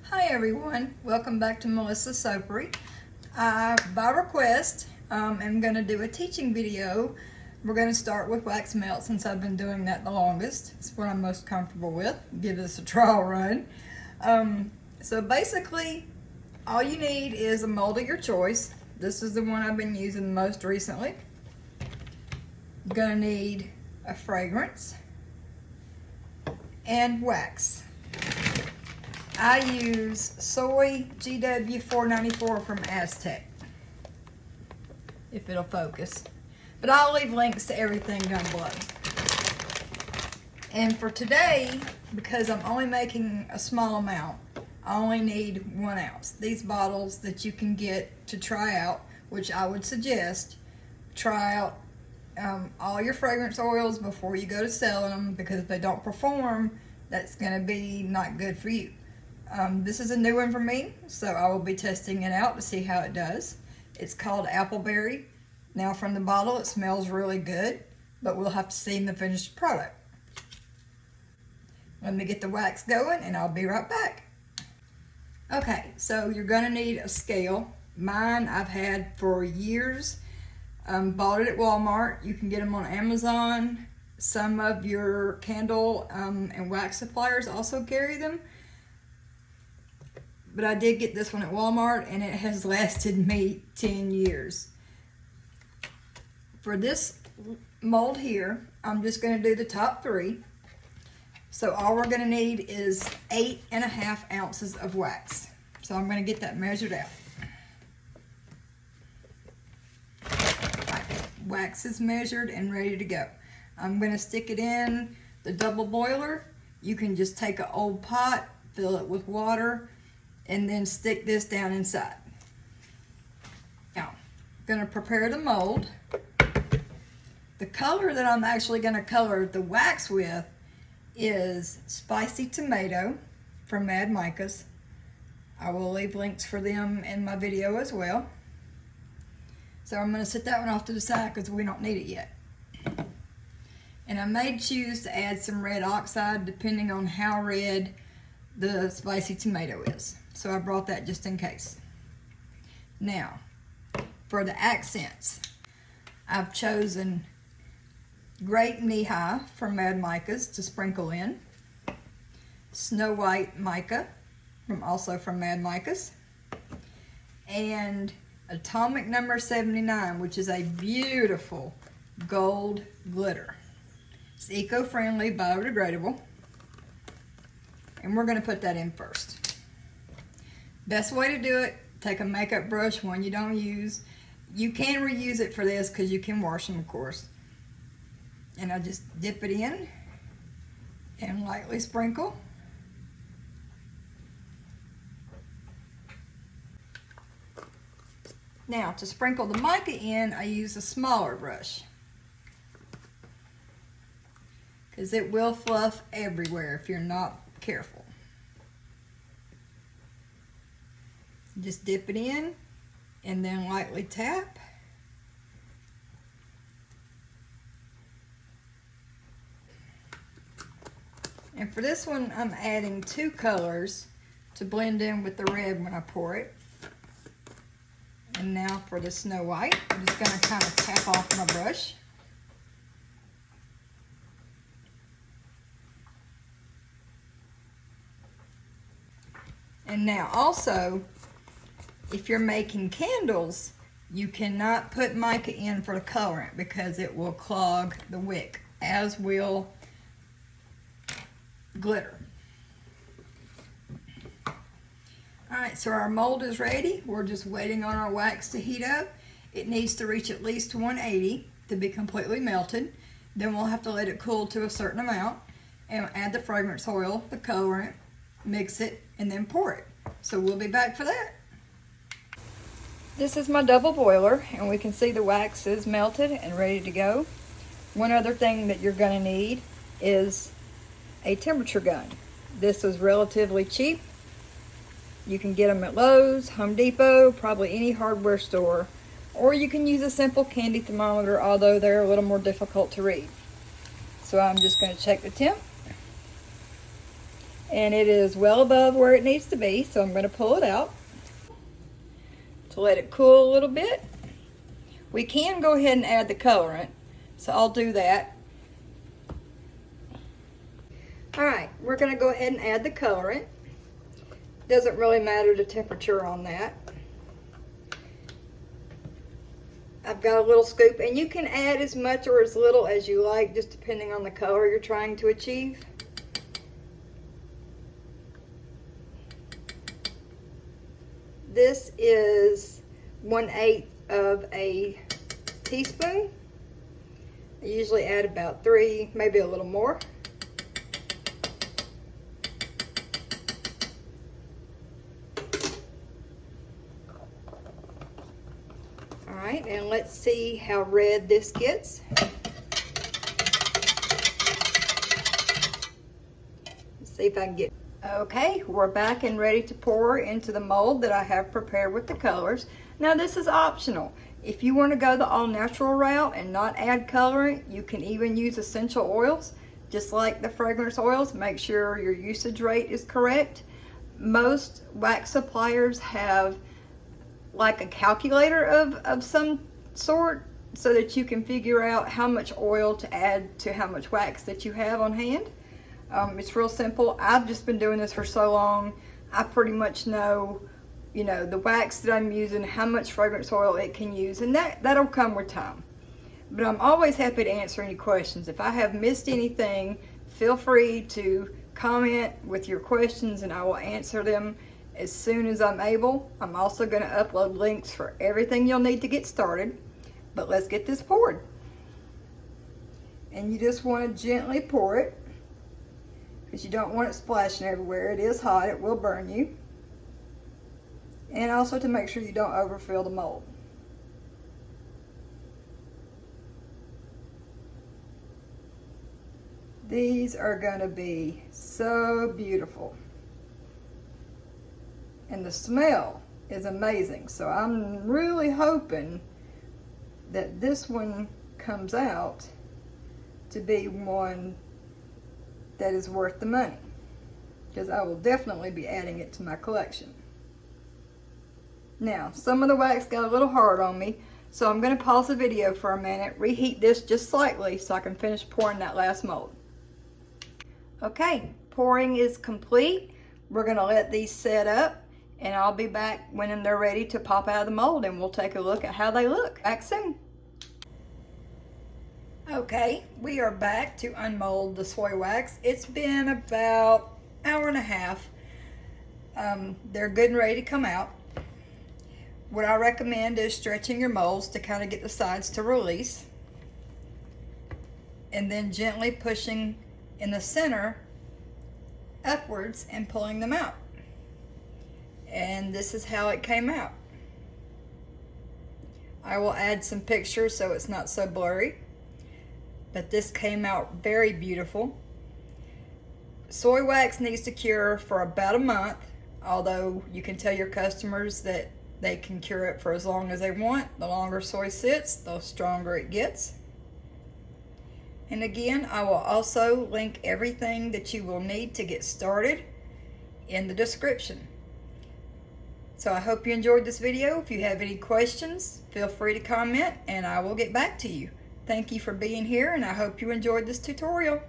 Hi everyone, welcome back to Melissa's Soapery. By request, I'm going to do a teaching video. We're going to start with wax melt since I've been doing that the longest. It's what I'm most comfortable with. Give this a trial run. So basically, all you need is a mold of your choice. This is the one I've been using most recently. You're going to need a fragrance and wax. I use Soy GW494 from Aztec, if it'll focus. But I'll leave links to everything down below. And for today, because I'm only making a small amount, I only need 1 ounce. These bottles that you can get to try out, which I would suggest, try out all your fragrance oils before you go to selling them, because if they don't perform, that's going to be not good for you. This is a new one for me, so I will be testing it out to see how it does. It's called Appleberry. Now from the bottle it smells really good, but we'll have to see in the finished product. Let me get the wax going and I'll be right back. Okay, so you're going to need a scale. Mine I've had for years. Bought it at Walmart. You can get them on Amazon. Some of your candle and wax suppliers also carry them. But I did get this one at Walmart and it has lasted me 10 years. For this mold here, I'm just going to do the top 3. So all we're going to need is 8.5 ounces of wax. So I'm going to get that measured out. Right, wax is measured and ready to go. I'm going to stick it in the double boiler. You can just take an old pot, fill it with water, and then stick this down inside. Now, I'm going to prepare the mold. The color that I'm actually going to color the wax with is Spicy Tomato from Mad Micas. I will leave links for them in my video as well. So I'm going to set that one off to the side because we don't need it yet. And I may choose to add some red oxide depending on how red the spicy tomato is. So I brought that just in case. Now, for the accents, I've chosen Great Knee High from Mad Micas to sprinkle in. Snow White Mica, also from Mad Micas. And Atomic Number 79, which is a beautiful gold glitter. It's eco-friendly, biodegradable. And we're going to put that in first. Best way to do it, take a makeup brush, one you don't use. You can reuse it for this because you can wash them, of course. And I just dip it in and lightly sprinkle. Now, to sprinkle the mica in, I use a smaller brush, because it will fluff everywhere if you're not careful. Just dip it in and then lightly tap. And for this one, I'm adding 2 colors to blend in with the red when I pour it. And now for the Snow White, I'm just going to kind of tap off my brush. And now also, if you're making candles, you cannot put mica in for the colorant because it will clog the wick, as will glitter. Alright, so our mold is ready. We're just waiting on our wax to heat up. It needs to reach at least 180 to be completely melted. Then we'll have to let it cool to a certain amount and add the fragrance oil, the colorant, mix it, and then pour it. So we'll be back for that. This is my double boiler, and we can see the wax is melted and ready to go. One other thing that you're going to need is a temperature gun. This was relatively cheap. You can get them at Lowe's, Home Depot, probably any hardware store, or you can use a simple candy thermometer, although they're a little more difficult to read. So I'm just going to check the temp. and it is well above where it needs to be, so I'm going to pull it out to let it cool a little bit. We can go ahead and add the colorant, so I'll do that. Alright, we're going to go ahead and add the colorant. Doesn't really matter the temperature on that. I've got a little scoop, and you can add as much or as little as you like, just depending on the color you're trying to achieve. This is 1/8 of a teaspoon. I usually add about 3, maybe a little more. Alright, and let's see how red this gets. Let's see if I can get. Okay, we're back and ready to pour into the mold that I have prepared with the colors. Now this is optional. If you want to go the all natural route and not add colorant, you can even use essential oils. Just like the fragrance oils, make sure your usage rate is correct. Most wax suppliers have like a calculator of some sort so that you can figure out how much oil to add to how much wax that you have on hand. It's real simple. I've just been doing this for so long, I pretty much know, you know, the wax that I'm using, how much fragrance oil it can use, and that'll come with time. But I'm always happy to answer any questions. If I have missed anything, feel free to comment with your questions and I will answer them as soon as I'm able. I'm also going to upload links for everything you'll need to get started. But let's get this poured. And you just want to gently pour it, because you don't want it splashing everywhere. It is hot, it will burn you. And also to make sure you don't overfill the mold. These are going to be so beautiful. And the smell is amazing. So I'm really hoping that this one comes out to be one that is worth the money, because I will definitely be adding it to my collection. Now, some of the wax got a little hard on me, so I'm going to pause the video for a minute, reheat this just slightly so I can finish pouring that last mold. Okay, pouring is complete. We're going to let these set up, and I'll be back when they're ready to pop out of the mold, and we'll take a look at how they look. Back soon. Okay, we are back to unmold the soy wax. It's been about an hour and a half. They're good and ready to come out. What I recommend is stretching your molds to kind of get the sides to release, and then gently pushing in the center upwards and pulling them out. And this is how it came out. I will add some pictures so it's not so blurry, but this came out very beautiful. Soy wax needs to cure for about a month, although you can tell your customers that they can cure it for as long as they want. The longer soy sits, the stronger it gets. And again, I will also link everything that you will need to get started in the description. So I hope you enjoyed this video. If you have any questions, feel free to comment and I will get back to you. Thank you for being here, and I hope you enjoyed this tutorial.